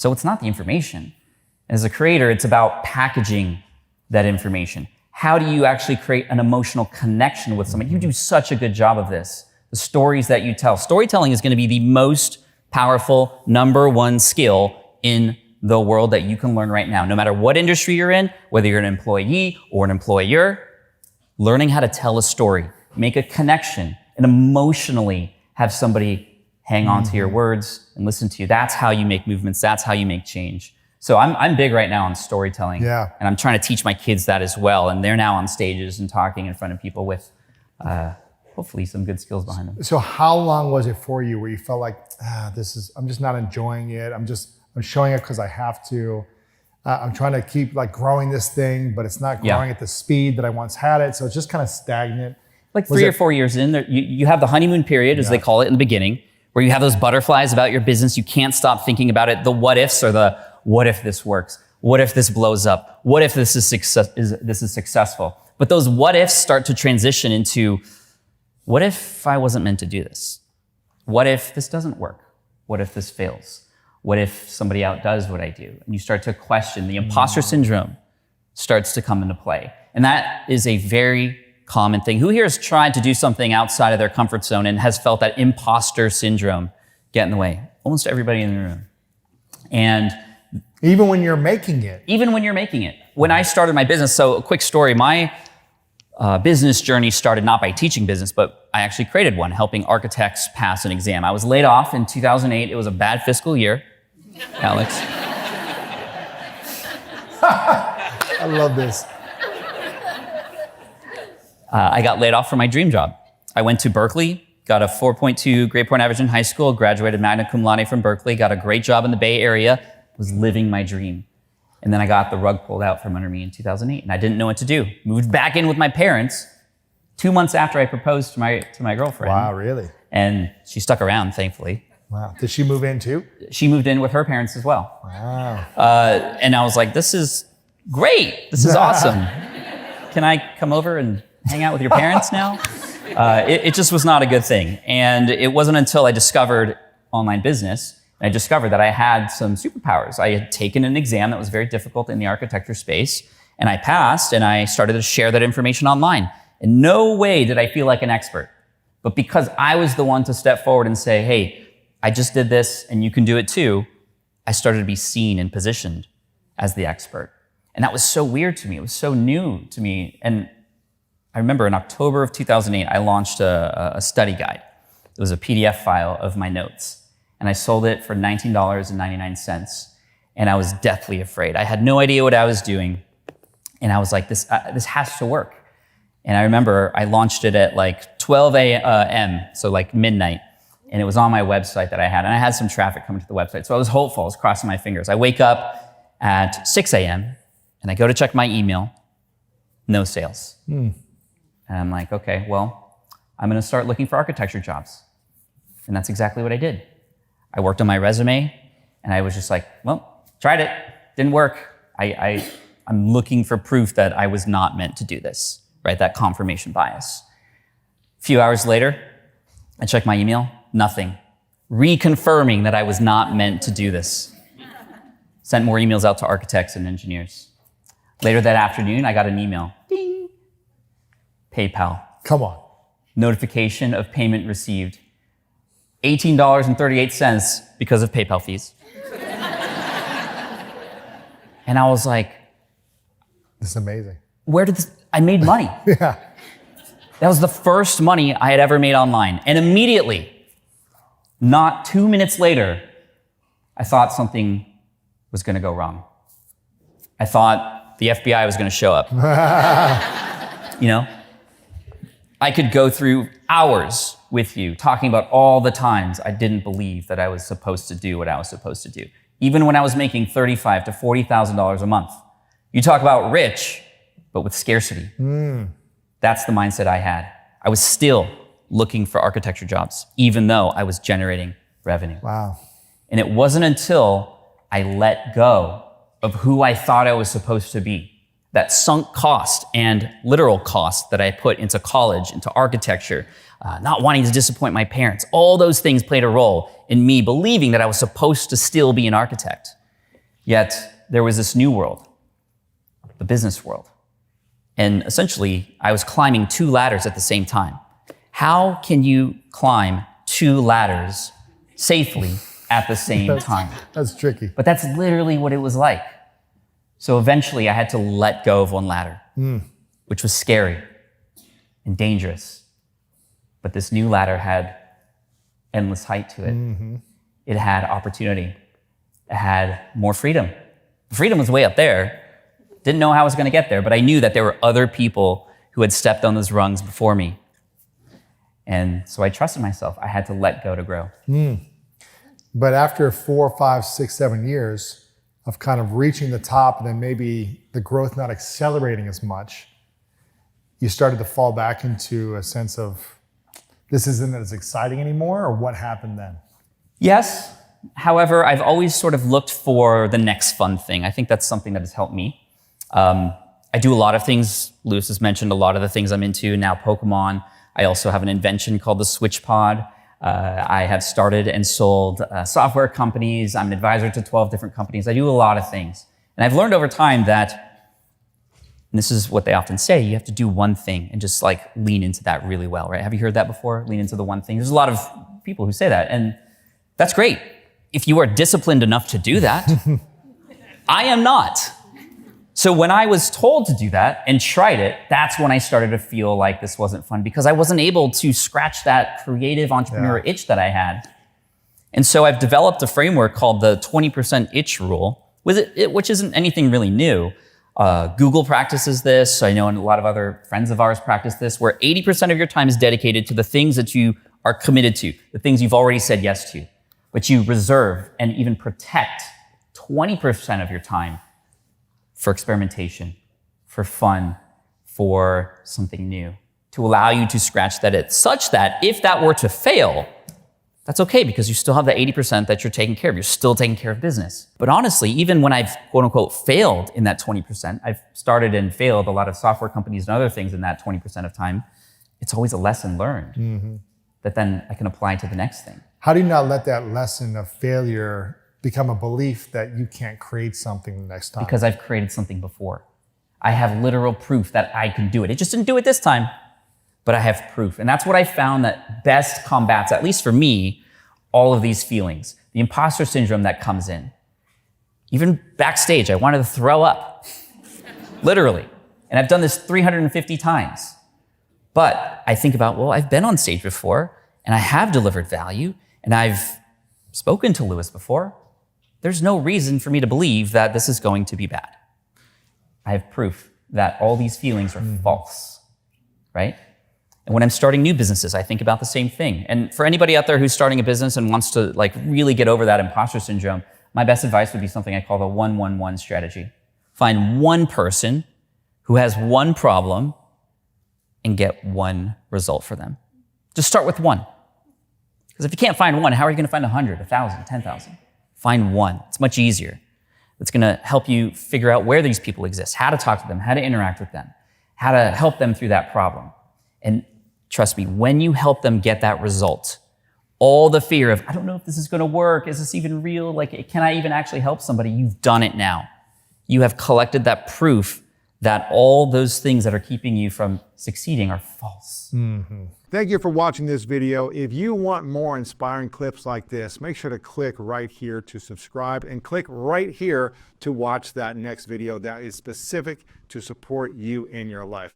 So it's not the information. As a creator, it's about packaging that information. How do you actually create an emotional connection with someone? You do such a good job of this. The stories that you tell. Storytelling is going to be the most powerful #1 skill in the world that you can learn right now. No matter what industry you're in, whether you're an employee or an employer, learning how to tell a story, make a connection, and emotionally have somebody hang on to your words and listen to you. That's how you make movements. That's how you make change. So I'm big right now on storytelling. Yeah. And I'm trying to teach my kids that as well. And they're now on stages and talking in front of people with hopefully some good skills behind them. So how long was it for you where you felt like, I'm just not enjoying it. I'm showing it because I have to. I'm trying to keep like growing this thing, but it's not growing at the speed that I once had it. So it's just kind of stagnant. Like 3 or 4 years in, you have the honeymoon period, as they call it in the beginning, where you have those butterflies about your business. You can't stop thinking about it. The what ifs are the, what if this works? What if this blows up? What if this is successful? But those what ifs start to transition into, what if I wasn't meant to do this? What if this doesn't work? What if this fails? What if somebody outdoes what I do? And you start to question. The imposter syndrome starts to come into play. And that is a very common thing. Who here has tried to do something outside of their comfort zone and has felt that imposter syndrome get in the way? Almost everybody in the room. And even when you're making it. Even when you're making it. When I started my business, so a quick story, my business journey started not by teaching business, but I actually created one, helping architects pass an exam. I was laid off in 2008. It was a bad fiscal year, Alex. I love this. I got laid off from my dream job. I went to Berkeley, got a 4.2 grade point average in high school, graduated magna cum laude from Berkeley, got a great job in the Bay Area, was living my dream. And then I got the rug pulled out from under me in 2008, and I didn't know what to do. Moved back in with my parents 2 months after I proposed to my girlfriend. Wow, really? And she stuck around, thankfully. Wow. Did she move in too? She moved in with her parents as well. Wow. And I was like, this is great. This is awesome. Can I come over and hang out with your parents now? It just was not a good thing. And it wasn't until I discovered online business, and I discovered that I had some superpowers. I had taken an exam that was very difficult in the architecture space, and I passed, and I started to share that information online. In no way did I feel like an expert. But because I was the one to step forward and say, hey, I just did this, and you can do it too, I started to be seen and positioned as the expert. And that was so weird to me. It was so new to me. And I remember in October of 2008, I launched a study guide. It was a PDF file of my notes. And I sold it for $19.99. And I was deathly afraid. I had no idea what I was doing. And I was like, this has to work. And I remember I launched it at like 12 a.m., so like midnight. And it was on my website that I had. And I had some traffic coming to the website. So I was hopeful. I was crossing my fingers. I wake up at 6 a.m. and I go to check my email. No sales. And I'm like, okay, well, I'm going to start looking for architecture jobs. And that's exactly what I did. I worked on my resume, and I was just like, well, tried it, didn't work. I'm looking for proof that I was not meant to do this, right? That confirmation bias. A few hours later, I check my email, nothing. Reconfirming that I was not meant to do this. Sent more emails out to architects and engineers. Later that afternoon, I got an email. Ding. PayPal. Come on. Notification of payment received. $18.38 because of PayPal fees. And I was like, this is amazing. I made money. Yeah. That was the first money I had ever made online. And immediately, not 2 minutes later, I thought something was going to go wrong. I thought the FBI was going to show up. You know? I could go through hours with you talking about all the times I didn't believe that I was supposed to do what I was supposed to do. Even when I was making $35,000 to $40,000 a month. You talk about rich, but with scarcity. That's the mindset I had. I was still looking for architecture jobs, even though I was generating revenue. Wow. And it wasn't until I let go of who I thought I was supposed to be, that sunk cost and literal cost that I put into college, into architecture, not wanting to disappoint my parents. All those things played a role in me believing that I was supposed to still be an architect. Yet there was this new world, the business world. And essentially, I was climbing 2 ladders at the same time. How can you climb 2 ladders safely at the same time? That's tricky. But that's literally what it was like. So eventually I had to let go of 1 ladder, which was scary and dangerous. But this new ladder had endless height to it. It had opportunity. It had more freedom. Freedom was way up there. Didn't know how I was going to get there, but I knew that there were other people who had stepped on those rungs before me. And so I trusted myself. I had to let go to grow. But after 4, 5, 6, 7 years of kind of reaching the top and then maybe the growth not accelerating as much, you started to fall back into a sense of this isn't as exciting anymore, or what happened then? Yes. However, I've always sort of looked for the next fun thing. I think that's something that has helped me. I do a lot of things. Lewis has mentioned a lot of the things I'm into now, Pokemon. I also have an invention called the Switch Pod. I have started and sold software companies. I'm an advisor to 12 different companies. I do a lot of things. And I've learned over time that, and this is what they often say, you have to do one thing and just like lean into that really well, right? Have you heard that before? Lean into the one thing. There's a lot of people who say that, and that's great. If you are disciplined enough to do that, I am not. So when I was told to do that and tried it, that's when I started to feel like this wasn't fun, because I wasn't able to scratch that creative entrepreneur itch that I had. And so I've developed a framework called the 20% itch rule, which isn't anything really new. Google practices this. I know a lot of other friends of ours practice this, where 80% of your time is dedicated to the things that you are committed to, the things you've already said yes to, but you reserve and even protect 20% of your time for experimentation, for fun, for something new, to allow you to scratch that itch, such that if that were to fail, that's okay, because you still have the 80% that you're taking care of. You're still taking care of business. But honestly, even when I've quote unquote failed in that 20%, I've started and failed a lot of software companies and other things in that 20% of time, it's always a lesson learned that then I can apply to the next thing. How do you not let that lesson of failure become a belief that you can't create something the next time? Because I've created something before. I have literal proof that I can do it. It just didn't do it this time, but I have proof. And that's what I found that best combats, at least for me, all of these feelings. The imposter syndrome that comes in. Even backstage, I wanted to throw up, literally. And I've done this 350 times. But I think about, well, I've been on stage before, and I have delivered value, and I've spoken to Lewis before. There's no reason for me to believe that this is going to be bad. I have proof that all these feelings are false, right? And when I'm starting new businesses, I think about the same thing. And for anybody out there who's starting a business and wants to like really get over that imposter syndrome, my best advice would be something I call the 1-1-1 strategy. Find one person who has one problem and get one result for them. Just start with one. Because if you can't find one, how are you going to find 100, 1,000, 10,000? Find one. It's much easier. It's going to help you figure out where these people exist, how to talk to them, how to interact with them, how to help them through that problem. And trust me, when you help them get that result, all the fear of, I don't know if this is going to work, is this even real? Like, can I even actually help somebody? You've done it now. You have collected that proof that all those things that are keeping you from succeeding are false. Thank you for watching this video. If you want more inspiring clips like this, make sure to click right here to subscribe and click right here to watch that next video that is specific to support you in your life.